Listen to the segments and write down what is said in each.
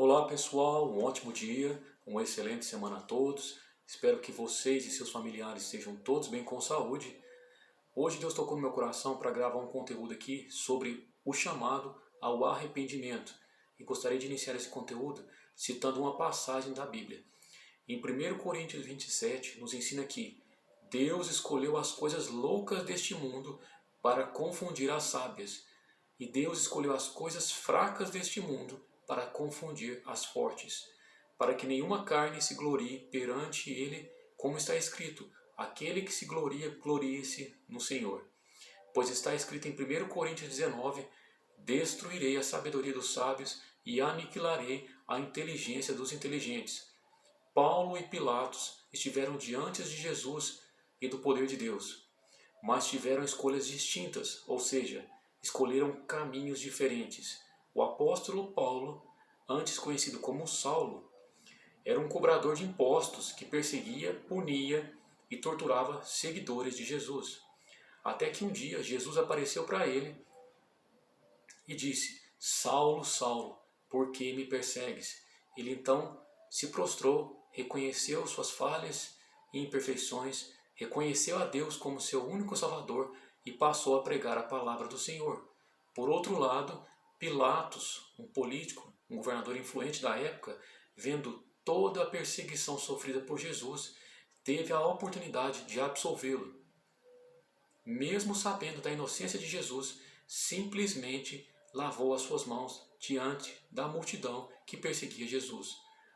Olá pessoal, um ótimo dia, uma excelente semana a todos. Espero que vocês e seus familiares estejam todos bem com saúde. Hoje Deus tocou no meu coração para gravar um conteúdo aqui sobre o chamado ao arrependimento. E gostaria de iniciar esse conteúdo citando uma passagem da Bíblia. Em 1 Coríntios 27 nos ensina que Deus escolheu as coisas loucas deste mundo para confundir as sábias. E Deus escolheu as coisas fracas deste mundo para confundir as fortes, para que nenhuma carne se glorie perante ele, como está escrito, aquele que se gloria, glorie-se no Senhor. Pois está escrito em 1 Coríntios 19, destruirei a sabedoria dos sábios e aniquilarei a inteligência dos inteligentes. Paulo e Pilatos estiveram diante de Jesus e do poder de Deus, mas tiveram escolhas distintas, ou seja, escolheram caminhos diferentes. O apóstolo Paulo, antes conhecido como Saulo, era um cobrador de impostos que perseguia, punia e torturava seguidores de Jesus. Até que um dia Jesus apareceu para ele e disse: Saulo, Saulo, por que me persegues? Ele então se prostrou, reconheceu suas falhas e imperfeições, reconheceu a Deus como seu único Salvador e passou a pregar a palavra do Senhor. Por outro lado, Pilatos, um político, um governador influente da época, vendo toda a perseguição sofrida por Jesus, teve a oportunidade de absolvê-lo. Mesmo sabendo da inocência de Jesus, simplesmente lavou as suas mãos diante da multidão que perseguia Jesus.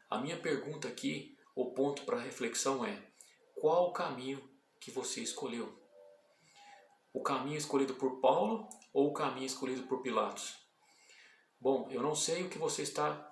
A minha pergunta aqui, o ponto para reflexão é: qual o caminho que você escolheu? O caminho escolhido por Paulo ou o caminho escolhido por Pilatos? Bom, eu não sei o que você está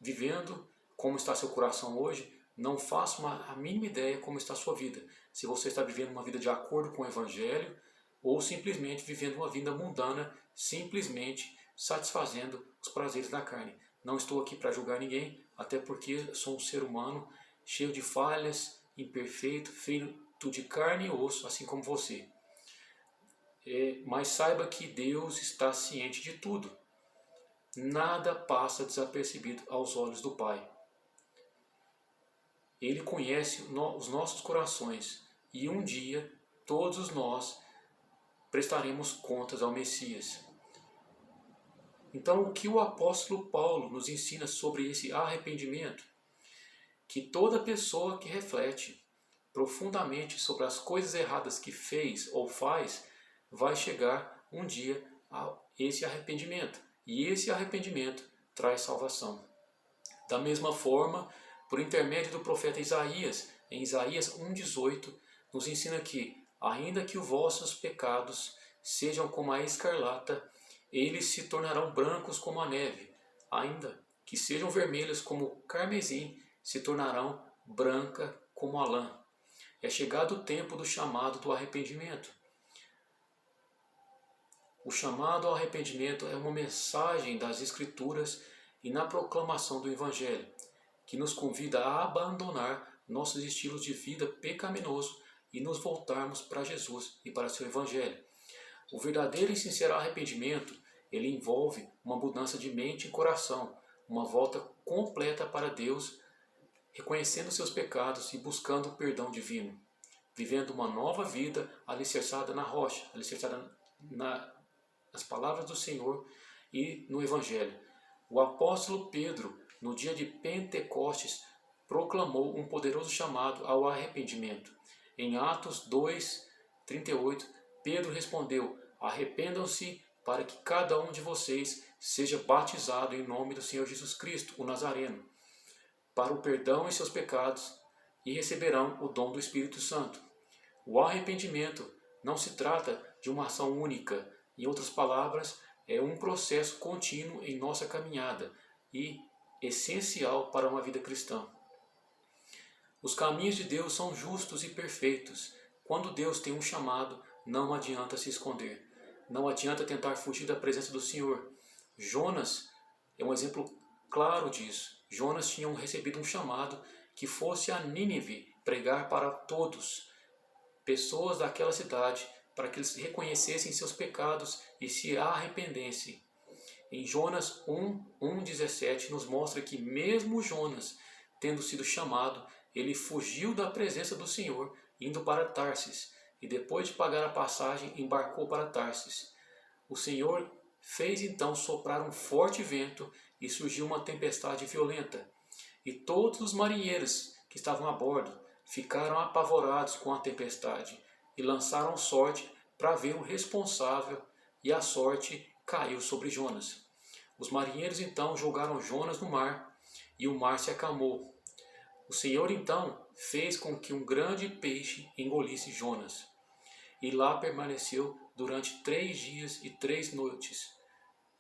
vivendo, como está seu coração hoje, não faço a mínima ideia como está a sua vida. Se você está vivendo uma vida de acordo com o Evangelho ou simplesmente vivendo uma vida mundana, simplesmente satisfazendo os prazeres da carne. Não estou aqui para julgar ninguém, até porque sou um ser humano cheio de falhas, imperfeito, feito de carne e osso, assim como você. Mas saiba que Deus está ciente de tudo. Nada passa desapercebido aos olhos do Pai. Ele conhece os nossos corações e um dia todos nós prestaremos contas ao Messias. Então, o que o apóstolo Paulo nos ensina sobre esse arrependimento? Que toda pessoa que reflete profundamente sobre as coisas erradas que fez ou faz, vai chegar um dia a esse arrependimento. E esse arrependimento traz salvação. Da mesma forma, por intermédio do profeta Isaías, em Isaías 1,18, nos ensina que, ainda que os vossos pecados sejam como a escarlata, eles se tornarão brancos como a neve. Ainda que sejam vermelhos como o carmesim, se tornarão branca como a lã. É chegado o tempo do chamado do arrependimento. O chamado ao arrependimento é uma mensagem das Escrituras e na proclamação do Evangelho, que nos convida a abandonar nossos estilos de vida pecaminosos e nos voltarmos para Jesus e para seu Evangelho. O verdadeiro e sincero arrependimento, ele envolve uma mudança de mente e coração, uma volta completa para Deus, reconhecendo seus pecados e buscando o perdão divino, vivendo uma nova vida alicerçada na rocha, alicerçada nas palavras do Senhor e no Evangelho. O apóstolo Pedro, no dia de Pentecostes, proclamou um poderoso chamado ao arrependimento. Em Atos 2:38, Pedro respondeu: arrependam-se para que cada um de vocês seja batizado em nome do Senhor Jesus Cristo, o Nazareno, para o perdão de seus pecados, e receberão o dom do Espírito Santo. O arrependimento não se trata de uma ação única. Em outras palavras, é um processo contínuo em nossa caminhada e essencial para uma vida cristã. Os caminhos de Deus são justos e perfeitos. Quando Deus tem um chamado, não adianta se esconder. Não adianta tentar fugir da presença do Senhor. Jonas é um exemplo claro disso. Jonas tinha recebido um chamado que fosse a Nínive pregar para todos, pessoas daquela cidade, para que eles reconhecessem seus pecados e se arrependessem. Em Jonas 1:17 nos mostra que mesmo Jonas, tendo sido chamado, ele fugiu da presença do Senhor, indo para Tarsis, e depois de pagar a passagem, embarcou para Tarsis. O Senhor fez então soprar um forte vento e surgiu uma tempestade violenta. E todos os marinheiros que estavam a bordo ficaram apavorados com a tempestade e lançaram sorte para ver o responsável, e a sorte caiu sobre Jonas. Os marinheiros então jogaram Jonas no mar, e o mar se acalmou. O Senhor então fez com que um grande peixe engolisse Jonas, e lá permaneceu durante 3 dias e 3 noites.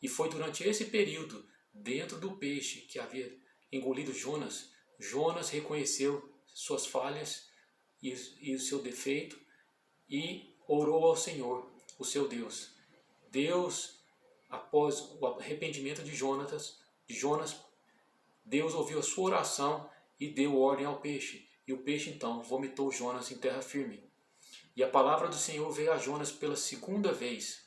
E foi durante esse período, dentro do peixe que havia engolido Jonas, Jonas reconheceu suas falhas e o seu defeito e orou ao Senhor, o seu Deus. Deus, após o arrependimento de Jonas, Deus ouviu a sua oração e deu ordem ao peixe. E o peixe então vomitou Jonas em terra firme. E a palavra do Senhor veio a Jonas pela segunda vez,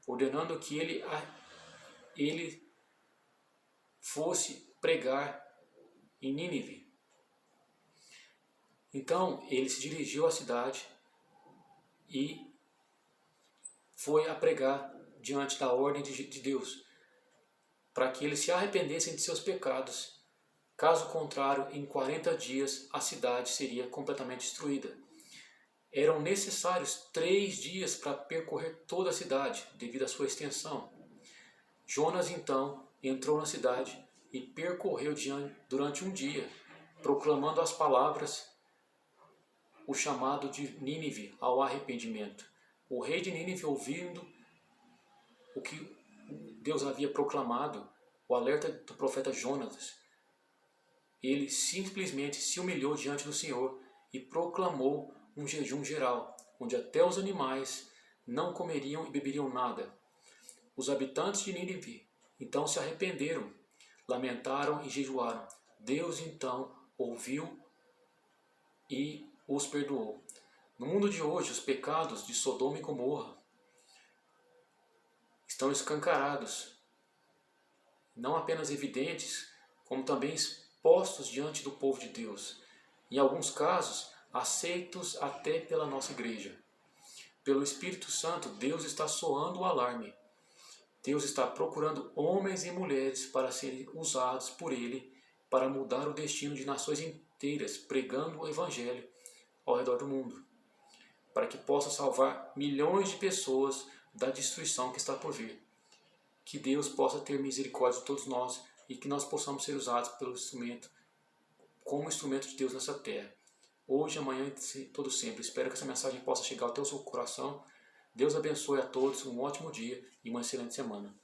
ordenando que ele fosse pregar em Nínive. Então ele se dirigiu à cidade e foi a pregar diante da ordem de Deus, para que eles se arrependessem de seus pecados. Caso contrário, em 40 dias a cidade seria completamente destruída. Eram necessários 3 dias para percorrer toda a cidade, devido à sua extensão. Jonas então entrou na cidade e percorreu durante um dia, proclamando as palavras, o chamado de Nínive ao arrependimento. O rei de Nínive, ouvindo o que Deus havia proclamado, o alerta do profeta Jonas, ele simplesmente se humilhou diante do Senhor e proclamou um jejum geral, onde até os animais não comeriam e beberiam nada. Os habitantes de Nínive então se arrependeram, lamentaram e jejuaram. Deus então ouviu e os perdoou. No mundo de hoje, os pecados de Sodoma e Gomorra estão escancarados, não apenas evidentes, como também expostos diante do povo de Deus. Em alguns casos, aceitos até pela nossa igreja. Pelo Espírito Santo, Deus está soando o alarme. Deus está procurando homens e mulheres para serem usados por Ele para mudar o destino de nações inteiras, pregando o Evangelho ao redor do mundo, para que possa salvar milhões de pessoas da destruição que está por vir. Que Deus possa ter misericórdia de todos nós e que nós possamos ser usados como instrumento de Deus nessa terra. Hoje, amanhã e todo sempre. Espero que essa mensagem possa chegar ao teu seu coração. Deus abençoe a todos, um ótimo dia e uma excelente semana.